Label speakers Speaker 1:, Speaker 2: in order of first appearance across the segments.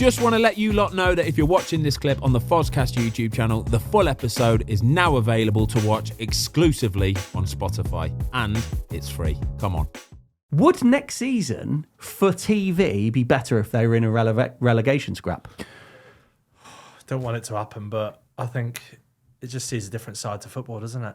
Speaker 1: Just want to let you lot know that if you're watching this clip on the Fozcast YouTube channel, the full episode is now available to watch exclusively on Spotify. And it's free. Come on.
Speaker 2: Would next season for TV be better if they were in a relegation scrap?
Speaker 3: Don't want it to happen, but I think it just sees a different side to football, doesn't it?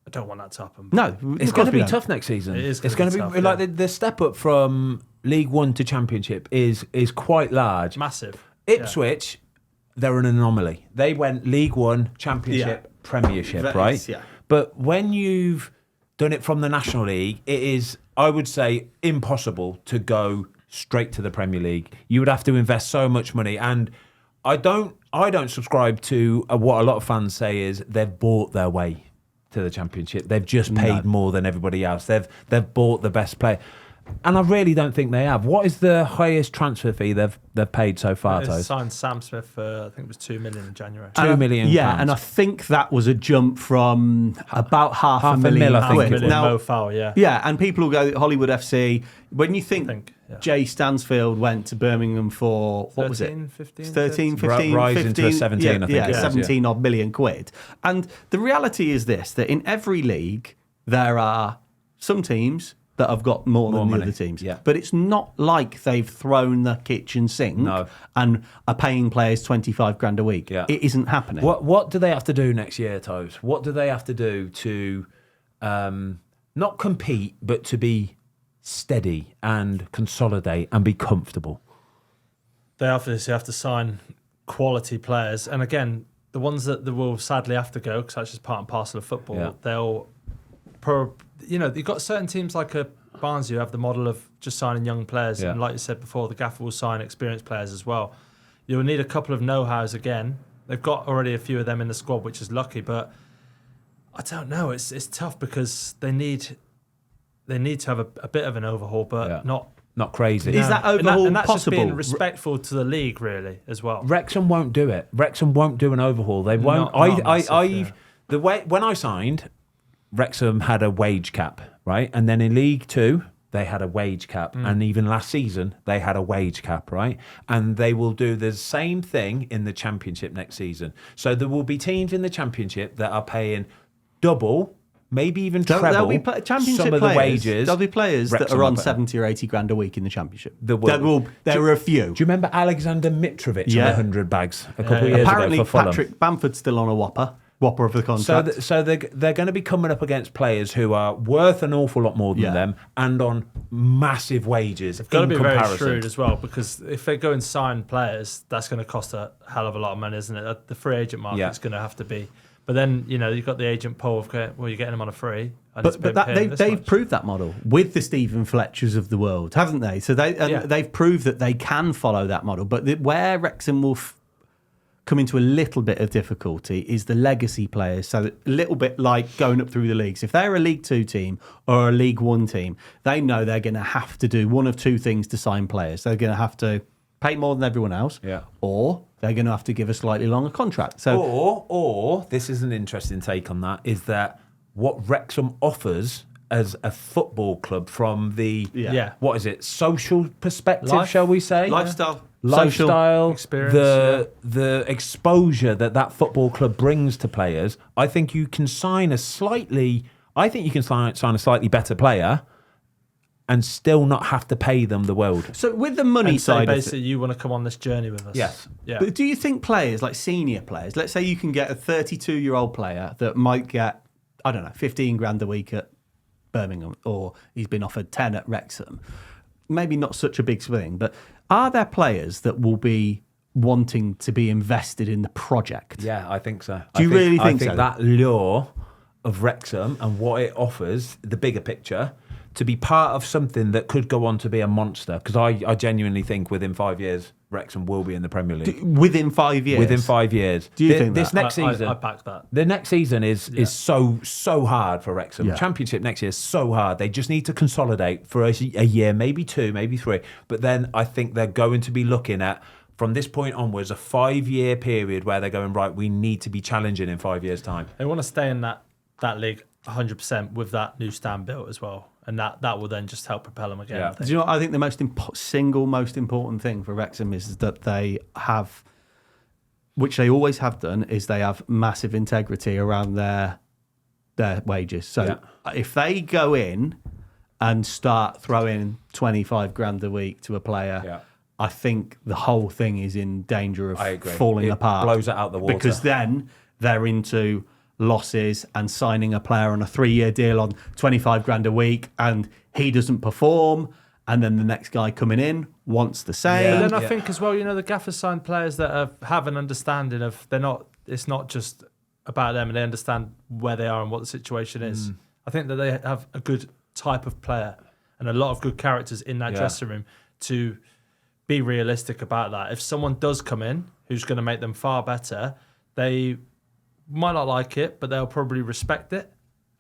Speaker 3: I don't want that to happen.
Speaker 2: No,
Speaker 1: It's going to be tough next season.
Speaker 3: It is
Speaker 1: It's
Speaker 3: gonna
Speaker 1: going
Speaker 3: be
Speaker 1: to be
Speaker 3: tough,
Speaker 1: like
Speaker 3: yeah.
Speaker 1: the step up from League One to Championship is quite large.
Speaker 3: Massive.
Speaker 1: Ipswich, they're an anomaly. They went League One, Championship, Premiership,
Speaker 2: That
Speaker 1: right?
Speaker 2: is, yeah.
Speaker 1: But when you've done it from the National League, it is, I would say, impossible to go straight to the Premier League. You would have to invest so much money, and I don't subscribe to what a lot of fans say is they've bought their way to the Championship. They've just paid more than everybody else. They've bought the best player. And I really don't think they have. What is the highest transfer fee they've paid so far,
Speaker 3: They
Speaker 1: Toes?
Speaker 3: signed Sam Smith for, I think it was 2 million in January.
Speaker 1: £2 million.
Speaker 2: Yeah, and I think that was a jump from about half a
Speaker 1: mil,
Speaker 2: million
Speaker 1: I think
Speaker 2: quid.
Speaker 1: it was.
Speaker 2: Now,
Speaker 3: Mo Fowl, yeah.
Speaker 2: yeah, and people will go Hollywood FC. When you think,
Speaker 3: yeah.
Speaker 2: Jay Stansfield went to Birmingham for, what was it?
Speaker 3: 15?
Speaker 2: 13, 15,
Speaker 1: Rising
Speaker 2: 15,
Speaker 1: to a 17, I think
Speaker 2: yeah,
Speaker 1: it was,
Speaker 2: 17 odd million quid. And the reality is this, that in every league, there are some teams that have got more than the
Speaker 1: money,
Speaker 2: other teams.
Speaker 1: yeah.
Speaker 2: But it's not like they've thrown the kitchen sink
Speaker 1: No.
Speaker 2: and are paying players 25 grand a week.
Speaker 1: Yeah.
Speaker 2: It isn't happening.
Speaker 1: What do they have to do next year, Toes? What do they have to do to not compete, but to be steady and consolidate and be comfortable?
Speaker 3: They obviously have to sign quality players. And again, the ones that will sadly have to go, because that's just part and parcel of football,
Speaker 1: Yeah.
Speaker 3: you've got certain teams like Barnsley who have the model of just signing young players.
Speaker 1: Yeah.
Speaker 3: And like you said before, the gaffer will sign experienced players as well. You'll need a couple of know-hows again. They've got already a few of them in the squad, which is lucky, but I don't know. It's tough because they need to have a bit of an overhaul, but
Speaker 1: not crazy.
Speaker 2: Is that overhaul
Speaker 3: and that's
Speaker 2: possible?
Speaker 3: just being respectful to the league, really, as well.
Speaker 1: Wrexham won't do it. Wrexham won't do an overhaul. They won't.
Speaker 3: Not massive,
Speaker 1: The way when I signed, Wrexham had a wage cap, right? And then in League Two, they had a wage cap. And even last season, they had a wage cap, right? And they will do the same thing in the Championship next season. So there will be teams in the Championship that are paying double, maybe even treble
Speaker 2: There'll be championship
Speaker 1: some of
Speaker 2: players,
Speaker 1: the wages.
Speaker 2: There'll be players that
Speaker 1: Wrexham
Speaker 2: are on
Speaker 1: paying.
Speaker 2: 70 or 80 grand a week in the championship.
Speaker 1: There
Speaker 2: are a few.
Speaker 1: Do you remember Alexander Mitrovic on 100 bags a couple of years
Speaker 2: Apparently,
Speaker 1: ago for Fulham?
Speaker 2: Patrick Bamford's still on a whopper of the contract.
Speaker 1: So they're going to be coming up against players who are worth an awful lot more than them and on massive wages.
Speaker 3: They've got to be
Speaker 1: comparison.
Speaker 3: very shrewd as well, because if they go and sign players, that's going to cost a hell of a lot of money, isn't it? The free agent market's going to have to be. But then, you've got the agent poll of, well, you're getting them on a free.
Speaker 2: But they've proved that model with the Stephen Fletchers of the world, haven't they? So they've proved that they can follow that model. But where Wrexham will come into a little bit of difficulty is the legacy players. So a little bit like going up through the leagues. If they're a League Two team or a League One team, they know they're going to have to do one of two things to sign players. They're going to have to pay more than everyone else, or they're going to have to give a slightly longer contract. So,
Speaker 1: or this is an interesting take on that, is that what Wrexham offers as a football club from the what is it, social perspective, shall we say, lifestyle
Speaker 3: experience,
Speaker 1: the exposure that football club brings to players. I think you can sign a slightly better player and still not have to pay them the world.
Speaker 2: So with the money side of
Speaker 3: basically, you want to come on this journey with us.
Speaker 1: Yes.
Speaker 3: Yeah.
Speaker 2: But do you think players, like senior players, let's say you can get a 32-year-old player that might get, 15 grand a week at Birmingham, or he's been offered 10 at Wrexham. Maybe not such a big swing, but are there players that will be wanting to be invested in the project?
Speaker 1: Yeah, I think so.
Speaker 2: Do you really think so?
Speaker 1: I think that lure of Wrexham and what it offers, the bigger picture, to be part of something that could go on to be a monster. Because I genuinely think within 5 years, Wrexham will be in the Premier League.
Speaker 2: Within 5 years?
Speaker 1: Within 5 years.
Speaker 2: Do you think
Speaker 1: this
Speaker 2: that?
Speaker 1: next season?
Speaker 3: I back that.
Speaker 1: The next season is so hard for Wrexham.
Speaker 2: Yeah.
Speaker 1: Championship next year is so hard. They just need to consolidate for a year, maybe two, maybe three. But then I think they're going to be looking at, from this point onwards, a 5-year period where they're going, right, we need to be challenging in 5 years' time.
Speaker 3: They want to stay in that league 100% with that new stand built as well. and that will then just help propel them again.
Speaker 1: Yeah.
Speaker 3: I think.
Speaker 2: Do you know what I think the most most important thing for Wrexham is that they have, which they always have done, is they have massive integrity around their wages. So if they go in and start throwing 25 grand a week to a player, I think the whole thing is in danger of falling apart.
Speaker 1: Blows it out the water.
Speaker 2: Because then they're into losses and signing a player on a 3-year deal on 25 grand a week, and he doesn't perform, and then the next guy coming in wants the same.
Speaker 3: But then I think as well, the gaffers sign players that have an understanding of it's not just about them, and they understand where they are and what the situation is. I think that they have a good type of player and a lot of good characters in that dressing room to be realistic about that. If someone does come in who's going to make them far better, they might not like it, but they'll probably respect it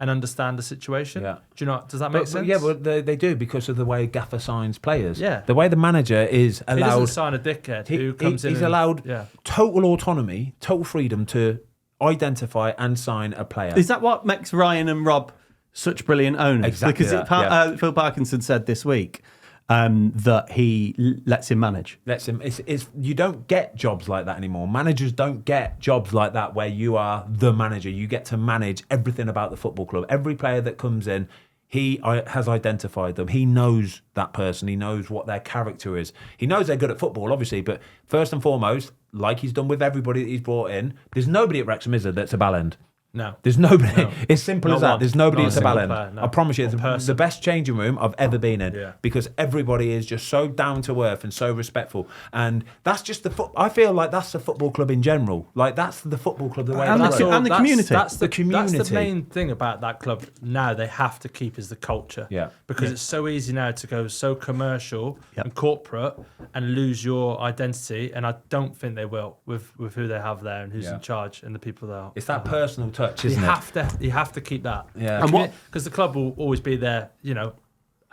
Speaker 3: and understand the situation. Yeah. Do you know? Does that make sense?
Speaker 1: Yeah, but they do because of the way Gaffer signs players.
Speaker 3: Yeah.
Speaker 1: The way the manager is allowed. He
Speaker 3: doesn't sign a dickhead who comes in.
Speaker 1: He's allowed total autonomy, total freedom to identify and sign a player.
Speaker 2: Is that what makes Ryan and Rob such brilliant owners?
Speaker 1: Exactly.
Speaker 2: Because Phil Parkinson said this week that he lets him manage.
Speaker 1: You don't get jobs like that anymore. Managers don't get jobs like that where you are the manager. You get to manage everything about the football club. Every player that comes in, he has identified them. He knows that person. He knows what their character is. He knows they're good at football, obviously, but first and foremost, like he's done with everybody that he's brought in, there's nobody at Wrexham, is there, that's a bellend?
Speaker 3: No.
Speaker 1: There's nobody.
Speaker 3: No.
Speaker 1: It's simple as that. There's nobody that's a bellend.
Speaker 3: No.
Speaker 1: I promise you, it's the best changing room I've ever been in because everybody is just so down to earth and so respectful. And that's just I feel like that's the football club in general. Like that's the football club the way
Speaker 2: and the community.
Speaker 3: That's the community. That's the main thing about that club now they have to keep is the culture.
Speaker 1: Yeah.
Speaker 3: Because it's so easy now to go so commercial and corporate and lose your identity. And I don't think they will with who they have there and who's in charge and the people that are.
Speaker 1: It's that personal touch. You
Speaker 3: have to keep that.
Speaker 1: Yeah.
Speaker 3: Because the club will always be there,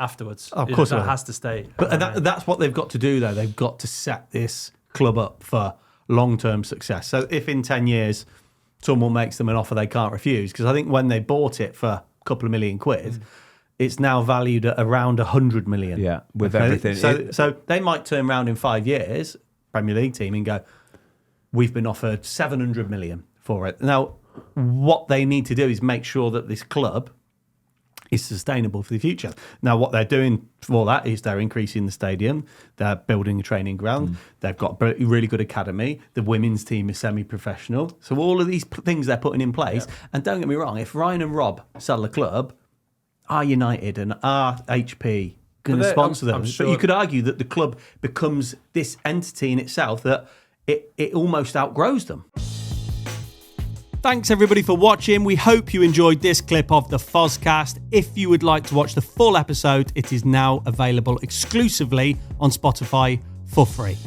Speaker 3: afterwards.
Speaker 2: Of course,
Speaker 3: that has to stay.
Speaker 2: But that's what they've got to do, though. They've got to set this club up for long-term success. So if in 10 years someone makes them an offer they can't refuse, because I think when they bought it for a couple of million quid, it's now valued at around 100 million.
Speaker 1: Yeah, with everything.
Speaker 2: So they might turn around in 5 years, Premier League team, and go, we've been offered 700 million for it. Now, what they need to do is make sure that this club is sustainable for the future. Now, what they're doing for that is they're increasing the stadium, they're building a training ground, they've got a really good academy, the women's team is semi-professional. So all of these things they're putting in place, and don't get me wrong, if Ryan and Rob sell the club, are United and are HP going to sponsor them?
Speaker 3: Sure.
Speaker 2: But you could argue that the club becomes this entity in itself that it almost outgrows them. Thanks everybody for watching. We hope you enjoyed this clip of the Fozcast. If you would like to watch the full episode, it is now available exclusively on Spotify for free.